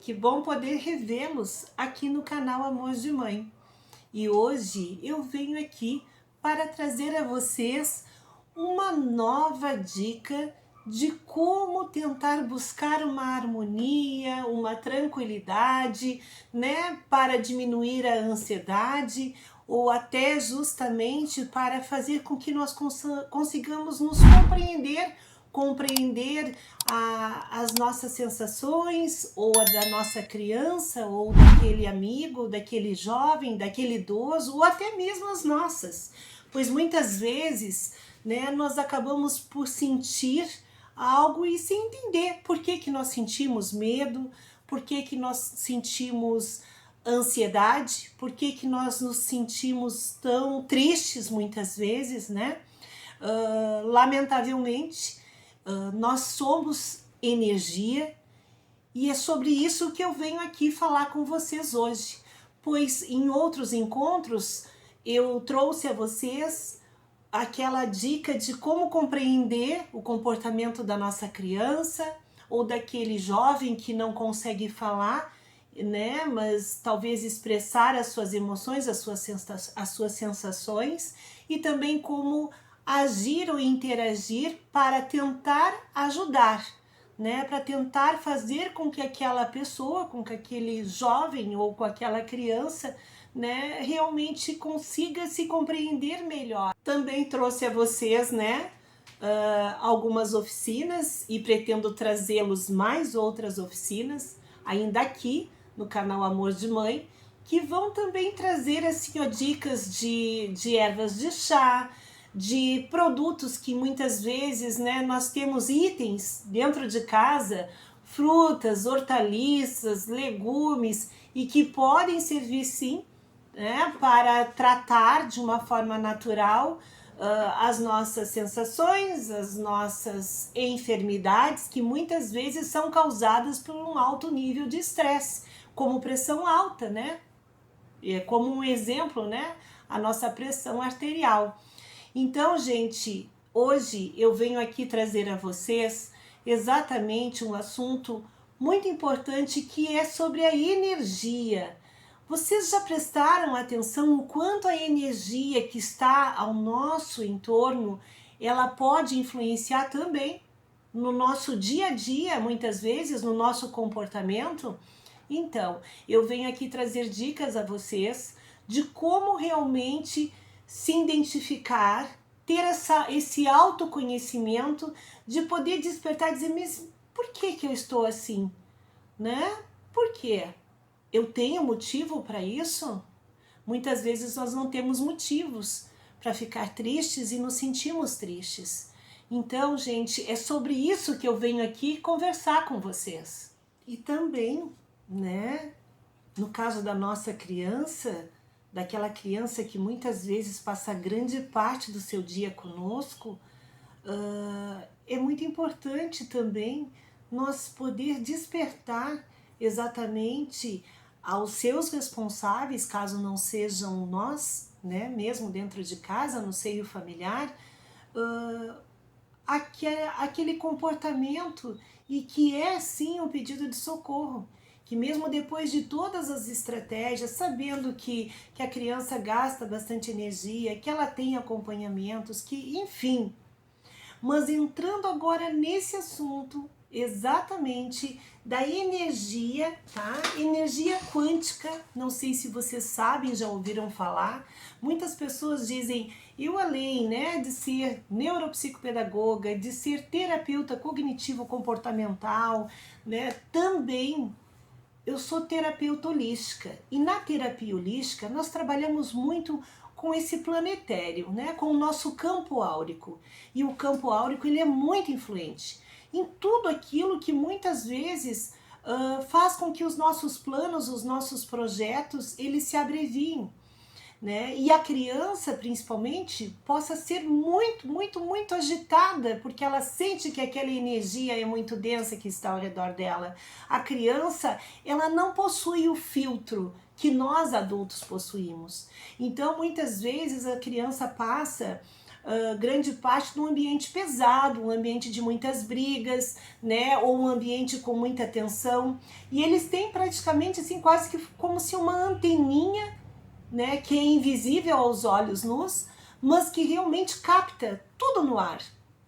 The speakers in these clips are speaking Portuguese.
Que bom poder revê-los aqui no canal Amor de Mãe. E hoje eu venho aqui para trazer a vocês uma nova dica de como tentar buscar uma harmonia, uma tranquilidade, né, para diminuir a ansiedade ou até justamente para fazer com que nós consigamos nos compreender as nossas sensações, ou a da nossa criança, ou daquele amigo, daquele jovem, daquele idoso, ou até mesmo as nossas. Pois muitas vezes, né, nós acabamos por sentir algo e sem entender por que nós sentimos medo, por que nós sentimos ansiedade, por que nós nos sentimos tão tristes muitas vezes, né? Lamentavelmente, nós somos energia e é sobre isso que eu venho aqui falar com vocês hoje, pois em outros encontros eu trouxe a vocês aquela dica de como compreender o comportamento da nossa criança ou daquele jovem que não consegue falar, né, mas talvez expressar as suas emoções, as suas sensações, e também como agir ou interagir para tentar ajudar, né, para tentar fazer com que aquela pessoa, com que aquele jovem ou com aquela criança, né, realmente consiga se compreender melhor. Também trouxe a vocês, né, algumas oficinas e pretendo trazê-los mais outras oficinas ainda aqui no canal Amor de Mãe, que vão também trazer assim, ó, dicas de ervas de chá, de produtos que muitas vezes, né, nós temos itens dentro de casa, frutas, hortaliças, legumes, e que podem servir sim, né, para tratar de uma forma natural as nossas sensações, as nossas enfermidades, que muitas vezes são causadas por um alto nível de estresse, como pressão alta, né? Como um exemplo, né? A nossa pressão arterial. Então, gente, hoje eu venho aqui trazer a vocês exatamente um assunto muito importante, que é sobre a energia. Vocês já prestaram atenção o quanto a energia que está ao nosso entorno, ela pode influenciar também no nosso dia a dia, muitas vezes, no nosso comportamento? Então, eu venho aqui trazer dicas a vocês de como realmente se identificar, ter esse autoconhecimento, de poder despertar e dizer, mas por que eu estou assim? Né? Por quê? Eu tenho motivo para isso? Muitas vezes nós não temos motivos para ficar tristes e nos sentimos tristes. Então, gente, é sobre isso que eu venho aqui conversar com vocês. E também, né, no caso da nossa criança, daquela criança que muitas vezes passa grande parte do seu dia conosco, é muito importante também nós poder despertar exatamente aos seus responsáveis, caso não sejam nós, né, mesmo dentro de casa, no seio familiar, aquele comportamento, e que é sim um pedido de socorro, que mesmo depois de todas as estratégias, sabendo que a criança gasta bastante energia, que ela tem acompanhamentos, que enfim, mas entrando agora nesse assunto exatamente da energia, tá? Energia quântica, não sei se vocês sabem, já ouviram falar. Muitas pessoas dizem, eu além, né, de ser neuropsicopedagoga, de ser terapeuta cognitivo-comportamental, né, também eu sou terapeuta holística. E na terapia holística nós trabalhamos muito com esse planetério, né, com o nosso campo áurico. E o campo áurico, ele é muito influente em tudo aquilo que muitas vezes faz com que os nossos planos, os nossos projetos, eles se abreviem, né? E a criança, principalmente, possa ser muito agitada, porque ela sente que aquela energia é muito densa que está ao redor dela. A criança, ela não possui o filtro que nós adultos possuímos. Então, muitas vezes a criança passa grande parte num ambiente pesado, um ambiente de muitas brigas, né, ou um ambiente com muita tensão, e eles têm praticamente assim quase que como se uma anteninha, né, que é invisível aos olhos nus, mas que realmente capta tudo no ar,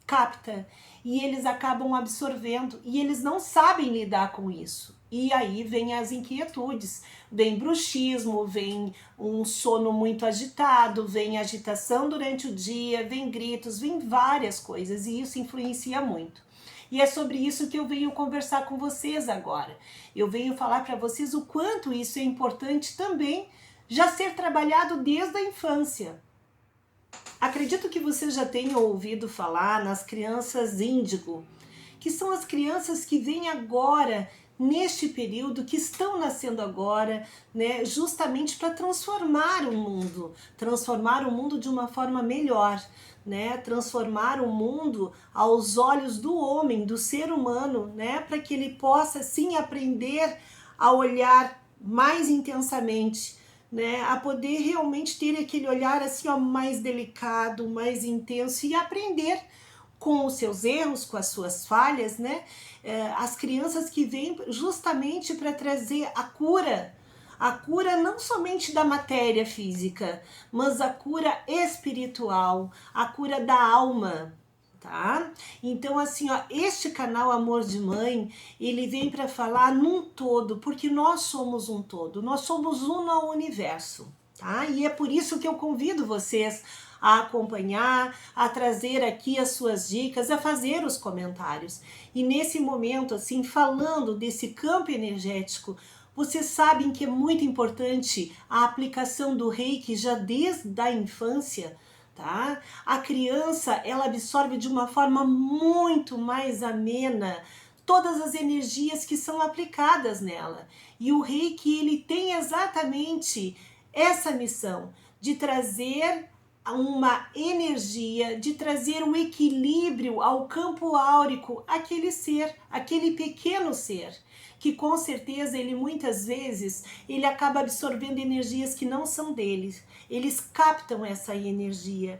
capta, e eles acabam absorvendo, e eles não sabem lidar com isso. E aí vem as inquietudes, vem bruxismo, vem um sono muito agitado, vem agitação durante o dia, vem gritos, vem várias coisas, e isso influencia muito. E é sobre isso que eu venho conversar com vocês agora. Eu venho falar para vocês o quanto isso é importante também já ser trabalhado desde a infância. Acredito que vocês já tenham ouvido falar nas crianças índigo, que são as crianças que vêm agora, neste período, que estão nascendo agora, né, justamente para transformar o mundo de uma forma melhor, né, transformar o mundo aos olhos do homem, do ser humano, né, para que ele possa sim aprender a olhar mais intensamente, né, a poder realmente ter aquele olhar assim, ó, mais delicado, mais intenso, e aprender com os seus erros, com as suas falhas, né? As crianças que vêm justamente para trazer a cura não somente da matéria física, mas a cura espiritual, a cura da alma, tá? Então assim, ó, este canal Amor de Mãe, ele vem para falar num todo, porque nós somos um todo, nós somos um no universo, tá? E é por isso que eu convido vocês a acompanhar, a trazer aqui as suas dicas, a fazer os comentários. E nesse momento, assim, falando desse campo energético, vocês sabem que é muito importante a aplicação do Reiki já desde a infância, tá? A criança, ela absorve de uma forma muito mais amena todas as energias que são aplicadas nela. E o Reiki, ele tem exatamente essa missão de trazer uma energia, de trazer um equilíbrio ao campo áurico, aquele ser, aquele pequeno ser, que com certeza ele muitas vezes ele acaba absorvendo energias que não são deles, eles captam essa energia.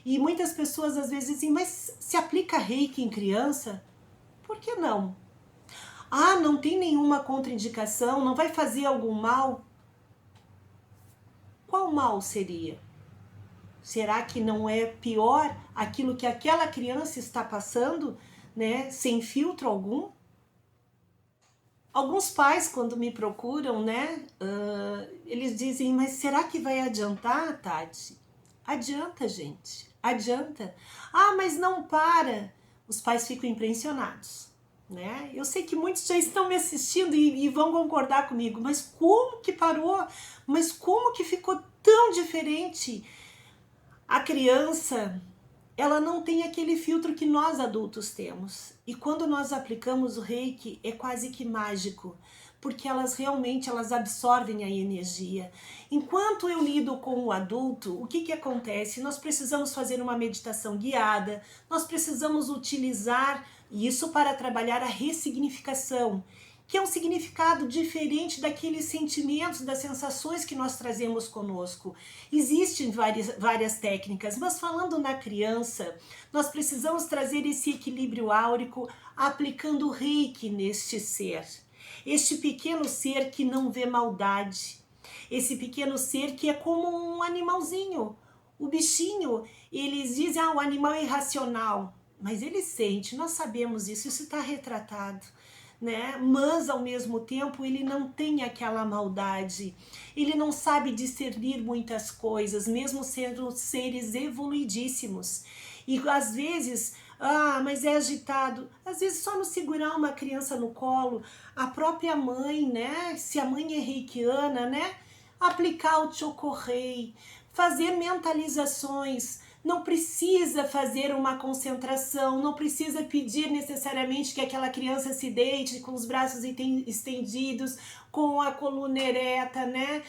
E muitas pessoas às vezes dizem, mas se aplica Reiki em criança? Por que não? Ah, não tem nenhuma contraindicação, não vai fazer algum mal? Qual mal seria? Será que não é pior aquilo que aquela criança está passando, né, sem filtro algum? Alguns pais, quando me procuram, né, eles dizem, mas será que vai adiantar, Tati? Adianta, gente, adianta. Ah, mas não para. Os pais ficam impressionados, né? Eu sei que muitos já estão me assistindo e vão concordar comigo, mas como que parou? Mas como que ficou tão diferente? A criança, ela não tem aquele filtro que nós adultos temos. E quando nós aplicamos o Reiki, é quase que mágico, porque elas realmente absorvem a energia. Enquanto eu lido com o adulto, o que acontece? Nós precisamos fazer uma meditação guiada, nós precisamos utilizar isso para trabalhar a ressignificação, que é um significado diferente daqueles sentimentos, das sensações que nós trazemos conosco. Existem várias técnicas, mas falando na criança, nós precisamos trazer esse equilíbrio áurico aplicando o Reiki neste ser. Este pequeno ser que não vê maldade, esse pequeno ser que é como um animalzinho. O bichinho, eles dizem, o animal é irracional, mas ele sente, nós sabemos isso está retratado. Né? Mas ao mesmo tempo ele não tem aquela maldade, ele não sabe discernir muitas coisas, mesmo sendo seres evoluidíssimos. E às vezes, mas é agitado, às vezes só no segurar uma criança no colo, a própria mãe, né? Se a mãe é reikiana, né? Aplicar o Chokorei, fazer mentalizações. Não precisa fazer uma concentração, não precisa pedir necessariamente que aquela criança se deite com os braços estendidos, com a coluna ereta, né?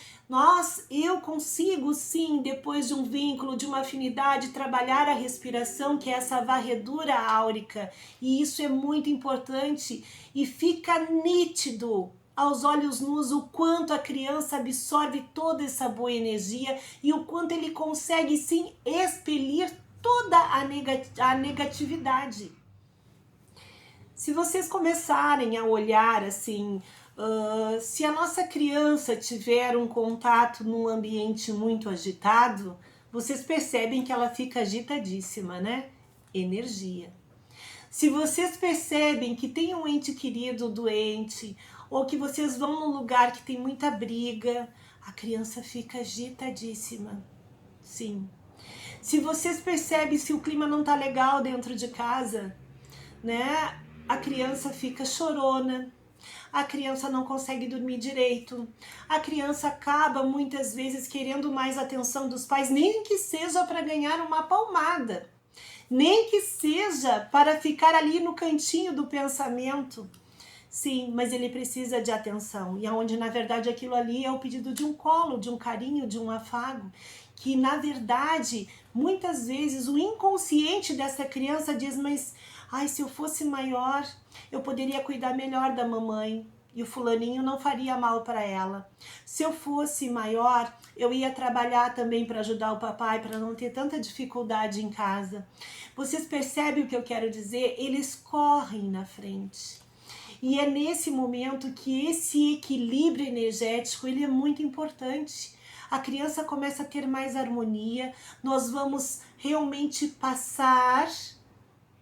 Eu consigo sim, depois de um vínculo, de uma afinidade, trabalhar a respiração, que é essa varredura áurica. E isso é muito importante e fica nítido aos olhos nus o quanto a criança absorve toda essa boa energia e o quanto ele consegue sim expelir toda a negatividade. Se vocês começarem a olhar assim, se a nossa criança tiver um contato num ambiente muito agitado, vocês percebem que ela fica agitadíssima, né? Energia. Se vocês percebem que tem um ente querido doente, ou que vocês vão num lugar que tem muita briga, a criança fica agitadíssima. Sim. Se vocês percebem se o clima não tá legal dentro de casa, né? A criança fica chorona, a criança não consegue dormir direito, a criança acaba muitas vezes querendo mais atenção dos pais, nem que seja para ganhar uma palmada, nem que seja para ficar ali no cantinho do pensamento. Sim, mas ele precisa de atenção, e onde na verdade aquilo ali é o pedido de um colo, de um carinho, de um afago, que na verdade muitas vezes o inconsciente dessa criança diz, mas ai, se eu fosse maior eu poderia cuidar melhor da mamãe e o fulaninho não faria mal para ela. Se eu fosse maior eu ia trabalhar também para ajudar o papai, para não ter tanta dificuldade em casa. Vocês percebem o que eu quero dizer? Eles correm na frente. E é nesse momento que esse equilíbrio energético ele é muito importante. A criança começa a ter mais harmonia, nós vamos realmente passar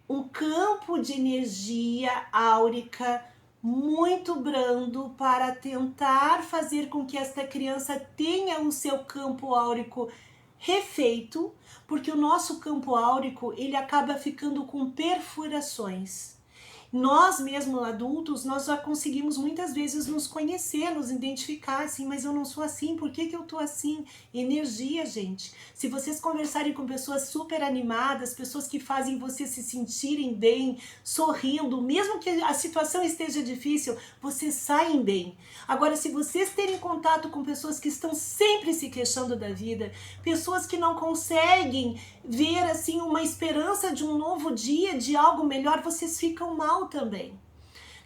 um campo de energia áurica muito brando para tentar fazer com que esta criança tenha o seu campo áurico refeito, porque o nosso campo áurico ele acaba ficando com perfurações. Nós mesmos adultos, nós já conseguimos muitas vezes nos conhecer, nos identificar assim, mas eu não sou assim, por que eu tô assim? Energia, gente. Se vocês conversarem com pessoas super animadas, pessoas que fazem vocês se sentirem bem, sorrindo, mesmo que a situação esteja difícil, vocês saem bem. Agora, se vocês terem contato com pessoas que estão sempre se queixando da vida, pessoas que não conseguem ver assim uma esperança de um novo dia, de algo melhor, vocês ficam mal também.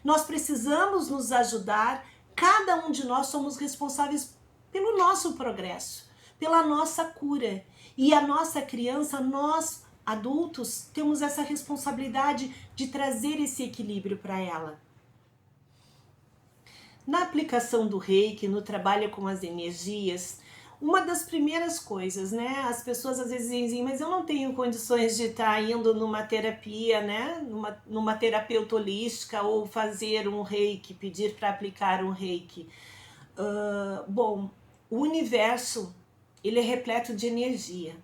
Nós precisamos nos ajudar, cada um de nós somos responsáveis pelo nosso progresso, pela nossa cura. E a nossa criança, nós adultos, temos essa responsabilidade de trazer esse equilíbrio para ela. Na aplicação do Reiki, no trabalho com as energias, uma das primeiras coisas, né? As pessoas às vezes dizem, mas eu não tenho condições de estar indo numa terapia, né? Numa terapeuta holística ou fazer um Reiki, pedir para aplicar um Reiki. Bom, o universo, ele é repleto de energia.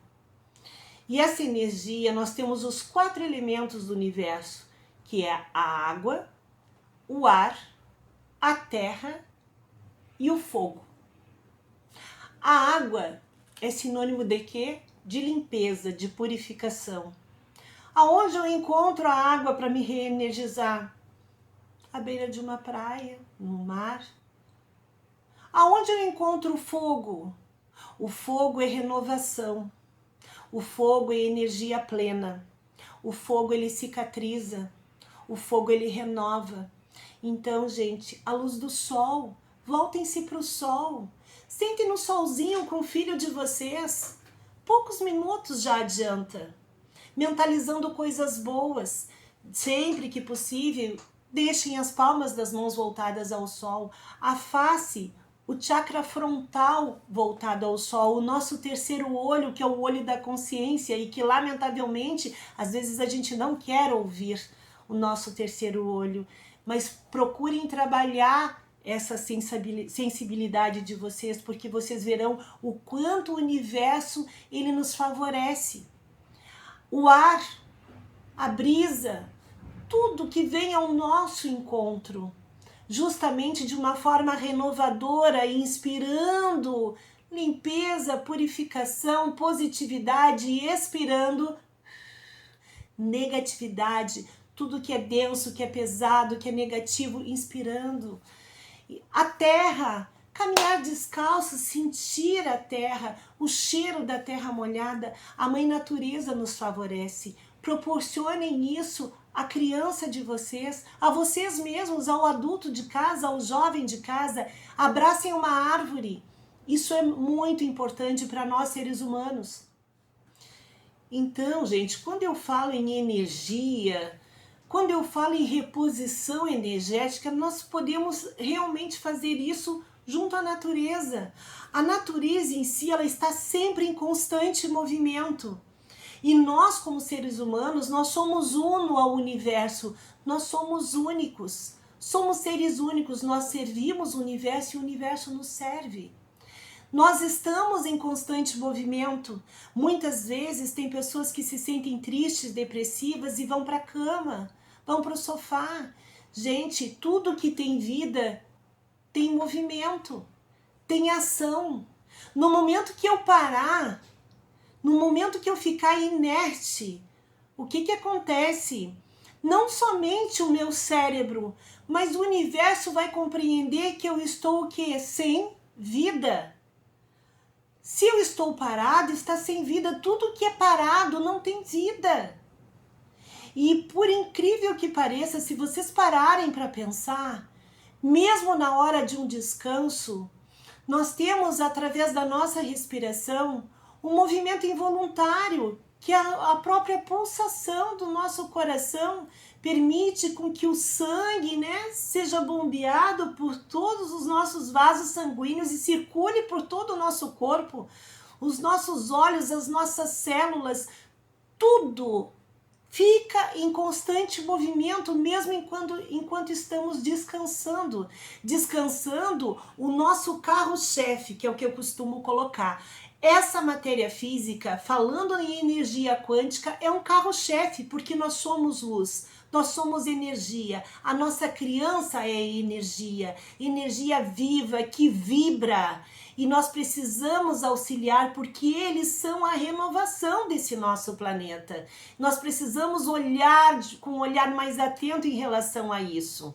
E essa energia, nós temos os 4 elementos do universo, que é a água, o ar, a terra e o fogo. A água é sinônimo de quê? De limpeza, de purificação. Aonde eu encontro a água para me reenergizar? À beira de uma praia, no mar. Aonde eu encontro o fogo? O fogo é renovação. O fogo é energia plena. O fogo ele cicatriza. O fogo ele renova. Então, gente, a luz do sol, voltem-se para o sol. Sentem no solzinho com o filho de vocês. Poucos minutos já adianta. Mentalizando coisas boas. Sempre que possível, deixem as palmas das mãos voltadas ao sol. A face, o chakra frontal voltado ao sol. O nosso terceiro olho, que é o olho da consciência e que, lamentavelmente, às vezes a gente não quer ouvir o nosso terceiro olho. Mas procurem trabalhar essa sensibilidade de vocês, porque vocês verão o quanto o universo ele nos favorece. O ar, a brisa, tudo que vem ao nosso encontro, justamente de uma forma renovadora, inspirando limpeza, purificação, positividade e expirando negatividade, tudo que é denso, que é pesado, que é negativo, inspirando. A terra, caminhar descalço, sentir a terra, o cheiro da terra molhada, a mãe natureza nos favorece. Proporcionem isso à criança de vocês, a vocês mesmos, ao adulto de casa, ao jovem de casa. Abracem uma árvore. Isso é muito importante para nós seres humanos. Então, gente, quando eu falo em energia, quando eu falo em reposição energética, nós podemos realmente fazer isso junto à natureza. A natureza em si, ela está sempre em constante movimento. E nós, como seres humanos, nós somos uno ao universo, nós somos únicos. Somos seres únicos, nós servimos o universo e o universo nos serve. Nós estamos em constante movimento. Muitas vezes tem pessoas que se sentem tristes, depressivas e vão para a cama, vão para o sofá. Gente, tudo que tem vida tem movimento, tem ação. No momento que eu parar, no momento que eu ficar inerte, o que acontece? Não somente o meu cérebro, mas o universo vai compreender que eu estou o quê? Sem vida. Se eu estou parado, está sem vida. Tudo que é parado não tem vida. E por incrível que pareça, se vocês pararem para pensar, mesmo na hora de um descanso, nós temos, através da nossa respiração, um movimento involuntário, que a própria pulsação do nosso coração permite com que o sangue, seja bombeado por todos os nossos vasos sanguíneos e circule por todo o nosso corpo, os nossos olhos, as nossas células, tudo fica em constante movimento, mesmo enquanto estamos descansando. Descansando o nosso carro-chefe, que é o que eu costumo colocar. Essa matéria física, falando em energia quântica, é um carro-chefe, porque nós somos luz, nós somos energia. A nossa criança é energia, energia viva que vibra. E nós precisamos auxiliar porque eles são a renovação desse nosso planeta. Nós precisamos olhar com um olhar mais atento em relação a isso.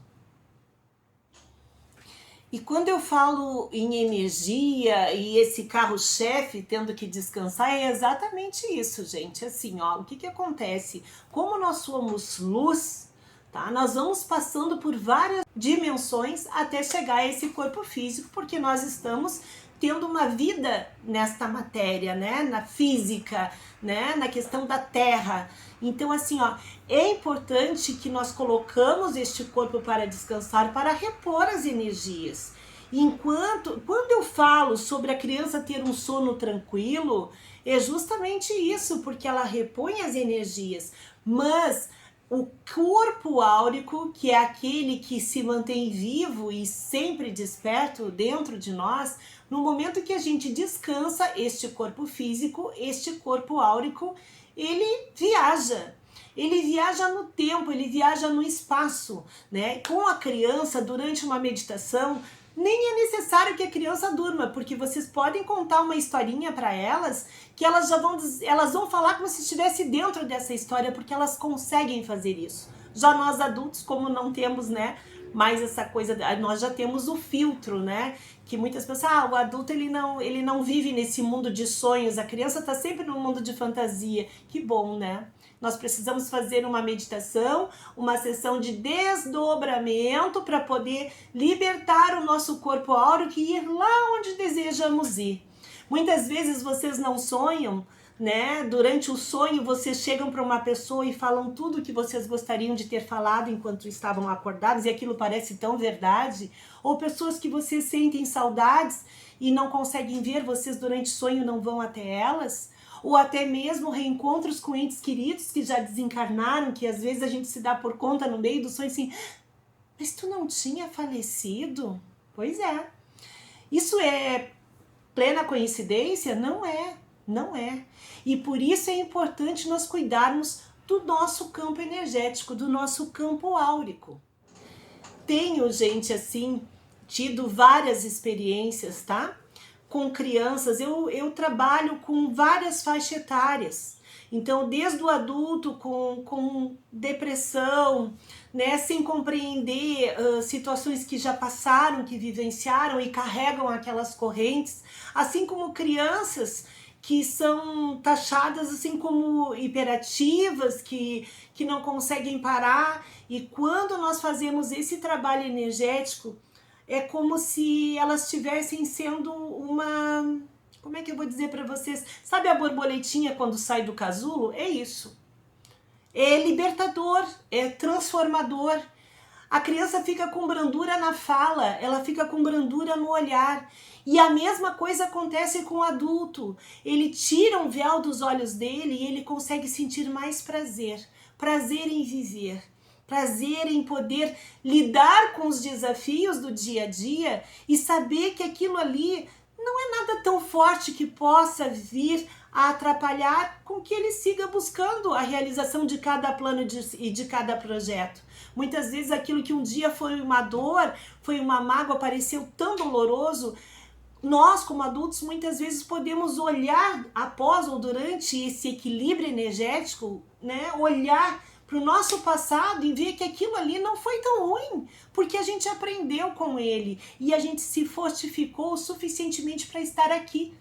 E quando eu falo em energia e esse carro-chefe tendo que descansar, é exatamente isso, gente. Assim, ó, o que acontece? Como nós somos luz, tá? Nós vamos passando por várias dimensões até chegar a esse corpo físico, porque nós estamos tendo uma vida nesta matéria, na física, na questão da Terra. Então, assim, ó, é importante que nós colocamos este corpo para descansar, para repor as energias. Quando eu falo sobre a criança ter um sono tranquilo, é justamente isso, porque ela repõe as energias. Mas o corpo áurico, que é aquele que se mantém vivo e sempre desperto dentro de nós, no momento que a gente descansa, este corpo físico, este corpo áurico, ele viaja no tempo, ele viaja no espaço, Com a criança, durante uma meditação, nem é necessário que a criança durma, porque vocês podem contar uma historinha para elas, que elas vão falar como se estivesse dentro dessa história, porque elas conseguem fazer isso. Já nós adultos, como não temos, mais essa coisa, nós já temos o filtro, que muitas pessoas, o adulto ele não vive nesse mundo de sonhos, a criança está sempre no mundo de fantasia. Que bom, Nós precisamos fazer uma meditação, uma sessão de desdobramento para poder libertar o nosso corpo áurico e ir lá onde desejamos ir. Muitas vezes vocês não sonham, Durante o sonho vocês chegam para uma pessoa e falam tudo que vocês gostariam de ter falado enquanto estavam acordados e aquilo parece tão verdade. Ou pessoas que vocês sentem saudades e não conseguem ver, vocês durante o sonho não vão até elas. Ou até mesmo reencontros com entes queridos que já desencarnaram, que às vezes a gente se dá por conta no meio do sonho assim, mas tu não tinha falecido? Pois é. Isso é plena coincidência? Não é. Não é. E por isso é importante nós cuidarmos do nosso campo energético, do nosso campo áurico. Tenho, gente, assim, tido várias experiências, tá? Com crianças, eu trabalho com várias faixas etárias. Então, desde o adulto com depressão, sem compreender situações que já passaram, que vivenciaram e carregam aquelas correntes, assim como crianças que são taxadas assim como hiperativas, que não conseguem parar. E quando nós fazemos esse trabalho energético, é como se elas estivessem sendo Como é que eu vou dizer para vocês? Sabe a borboletinha quando sai do casulo? É isso. É libertador, é transformador. A criança fica com brandura na fala, ela fica com brandura no olhar. E a mesma coisa acontece com o adulto. Ele tira um véu dos olhos dele e ele consegue sentir mais prazer. Prazer em viver. Prazer em poder lidar com os desafios do dia a dia e saber que aquilo ali não é nada tão forte que possa vir a atrapalhar com que ele siga buscando a realização de cada plano e de cada projeto. Muitas vezes aquilo que um dia foi uma dor, foi uma mágoa, pareceu tão doloroso, nós como adultos muitas vezes podemos olhar após ou durante esse equilíbrio energético, né, olhar para o nosso passado e ver que aquilo ali não foi tão ruim, porque a gente aprendeu com ele e a gente se fortificou o suficientemente para estar aqui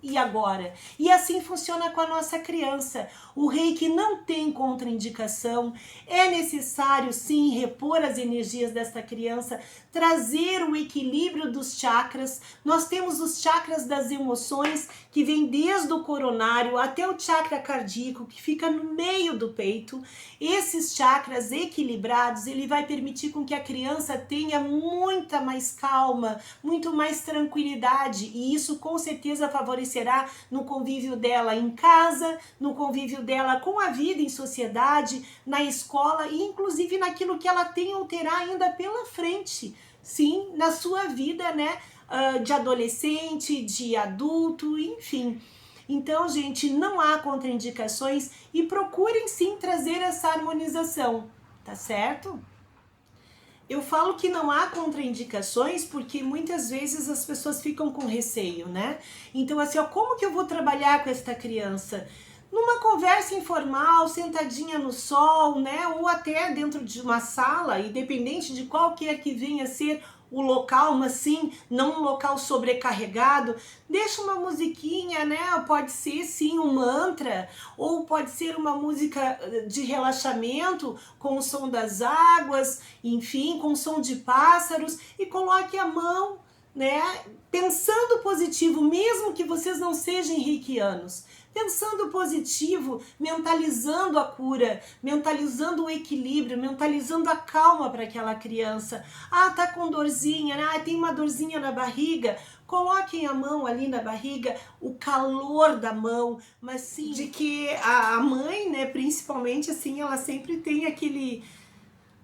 e agora. E assim funciona com a nossa criança. O Reiki não tem contraindicação, é necessário sim repor as energias desta criança, trazer o equilíbrio dos chakras. Nós temos os chakras das emoções, que vem desde o coronário até o chakra cardíaco, que fica no meio do peito. Esses chakras equilibrados, ele vai permitir com que a criança tenha muita mais calma, muito mais tranquilidade, e isso com certeza favorecerá no convívio dela em casa, no convívio dela com a vida em sociedade, na escola e inclusive naquilo que ela tem ou terá ainda pela frente, sim, na sua vida, né, de adolescente, de adulto, enfim. Então, gente, não há contraindicações e procurem sim trazer essa harmonização, tá certo? Eu falo que não há contraindicações porque muitas vezes as pessoas ficam com receio, né? Então, assim, ó, como que eu vou trabalhar com esta criança? Numa conversa informal, sentadinha no sol, né? Ou até dentro de uma sala, independente de qualquer que venha a ser o local, mas sim, não um local sobrecarregado. Deixa uma musiquinha, né? Pode ser sim um mantra, ou pode ser uma música de relaxamento com o som das águas, enfim, com o som de pássaros, e coloque a mão, né? Pensando positivo, mesmo que vocês não sejam reikianos. Pensando positivo, mentalizando a cura, mentalizando o equilíbrio, mentalizando a calma para aquela criança. Ah, tá com dorzinha, né? Ah, tem uma dorzinha na barriga. Coloquem a mão ali na barriga, o calor da mão, mas sim, de que a mãe, né, principalmente assim, ela sempre tem aquele...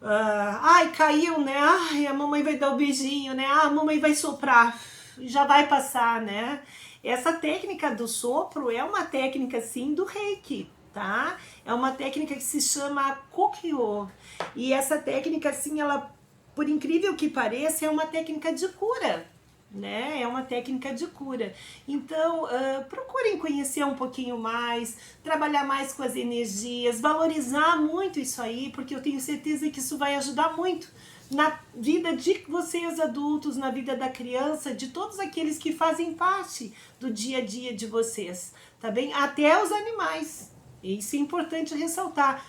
ai, caiu, né? Ai, a mamãe vai dar o beijinho, né? Ah, a mamãe vai soprar, já vai passar, né? Essa técnica do sopro é uma técnica, sim, do Reiki, tá? É uma técnica que se chama Kokyo. E essa técnica, assim, ela, por incrível que pareça, é uma técnica de cura, né? É uma técnica de cura. Então, procurem conhecer um pouquinho mais, trabalhar mais com as energias, valorizar muito isso aí, porque eu tenho certeza que isso vai ajudar muito na vida de vocês adultos, na vida da criança, de todos aqueles que fazem parte do dia a dia de vocês, tá bem? Até os animais. Isso é importante ressaltar.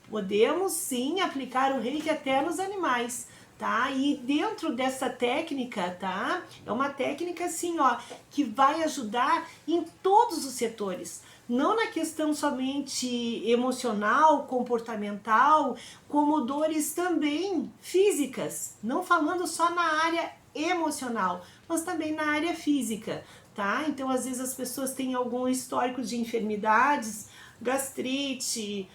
Podemos sim aplicar o Reiki até nos animais, tá? E dentro dessa técnica, tá? É uma técnica assim, ó, que vai ajudar em todos os setores. Não na questão somente emocional, comportamental, como dores também físicas. Não falando só na área emocional, mas também na área física, tá? Então, às vezes as pessoas têm algum histórico de enfermidades, gastrite,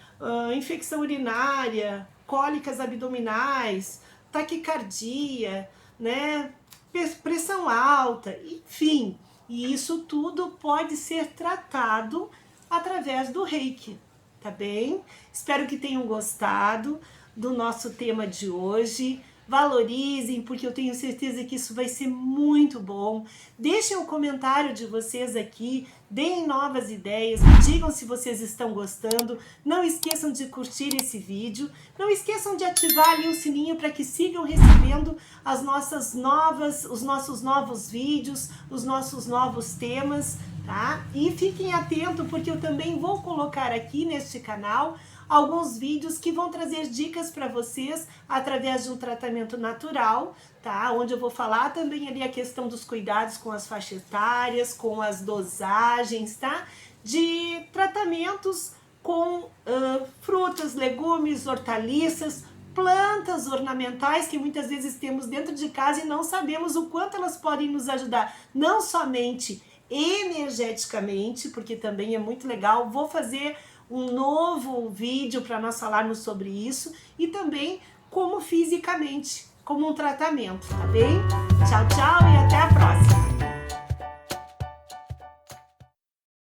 infecção urinária, cólicas abdominais, taquicardia, né? Pressão alta, enfim. E isso tudo pode ser tratado através do Reiki, tá bem? Espero que tenham gostado do nosso tema de hoje. Valorizem, porque eu tenho certeza que isso vai ser muito bom. Deixem o comentário de vocês aqui, deem novas ideias, me digam se vocês estão gostando. Não esqueçam de curtir esse vídeo, não esqueçam de ativar ali o sininho para que sigam recebendo os nossos novos vídeos, os nossos novos temas, tá? E fiquem atentos porque eu também vou colocar aqui neste canal alguns vídeos que vão trazer dicas para vocês através de um tratamento natural, tá? Onde eu vou falar também ali a questão dos cuidados com as faixas etárias, com as dosagens, tá? De tratamentos com frutas, legumes, hortaliças, plantas ornamentais que muitas vezes temos dentro de casa e não sabemos o quanto elas podem nos ajudar, não somente energeticamente, porque também é muito legal. Vou fazer um novo vídeo para nós falarmos sobre isso e também como fisicamente, como um tratamento, tá bem? Tchau, tchau e até a próxima!